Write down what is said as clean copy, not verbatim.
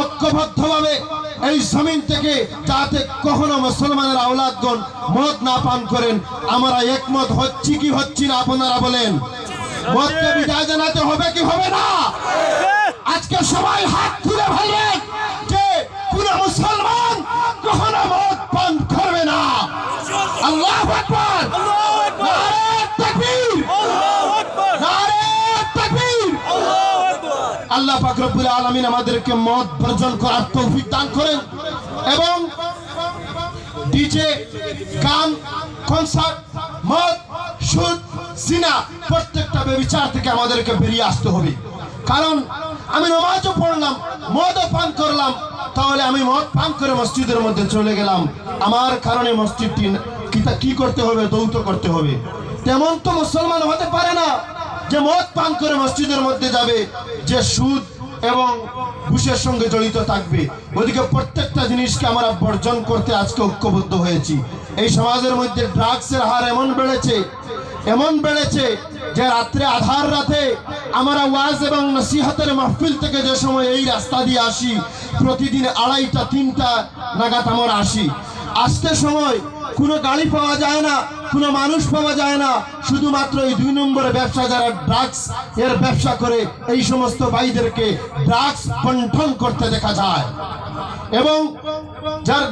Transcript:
ঐক্যবদ্ধভাবে এই জমিন থেকে যাতে কখনো মুসলমানের আওলাদগণ মদ না পান করেন, আমরা একমত হচ্ছি কি হচ্ছি না? আপনারা বলেন। মদকে বিদায় জানাতে হবে কি হবে না? আজকে সবাই হাত তুলে বলবেন যে কোন মুসলমান কখনো মদ পান করবে না। আল্লাহু আকবার, নারে তাকবীর, নারে তাকবীর। আল্লাহ পাক রব্বুল আলামিন আমাদেরকে মদ বর্জন করার তৌফিক দান করেন এবং ডিজে, গান, কনসার্ট, মদ, সুদ, জিনা প্রত্যেকটা ব্যভিচার থেকে আমাদেরকে বেরিয়ে আসতে হবে। কারণ আমি নামাজও পড়লাম, মদও পান করলাম, তাহলে আমি মদ পান করে মসজিদের মধ্যে চলে গেলাম, আমার কারণে মসজিদটি কি করতে হবে? দৌত করতে হবে। তেমন তো মুসলমান হতে পারে না যে মদ পান করে মসজিদের মধ্যে যাবে, যে সুদ এবং ঘুষের সঙ্গে জড়িত থাকবে। ওদিকে প্রত্যেকটা জিনিসকে আমরা বর্জন করতে আজকে ঐক্যবদ্ধ হয়েছি। এই সমাজের মধ্যে ড্রাগসের হার এমন বেড়েছে যে রাত্রে আধার রাতে আমরা ওয়াজ এবং নসিহতের মাহফিল থেকে যে সময় এই রাস্তা দিয়ে আসি, প্রতিদিন 2:30 3টা নাগাদ আমরা আসি। আসতে সময় কোনো গাড়ি পাওয়া যায় না, কোনো মানুষ পাওয়া যায় না, শুধুমাত্র এই 2 নম্বরের ব্যবসা, যারা ড্রাগস এর ব্যবসা করে, এই সমস্ত ভাইদেরকে ড্রাগস বন্টন করতে দেখা যায়। এবং যার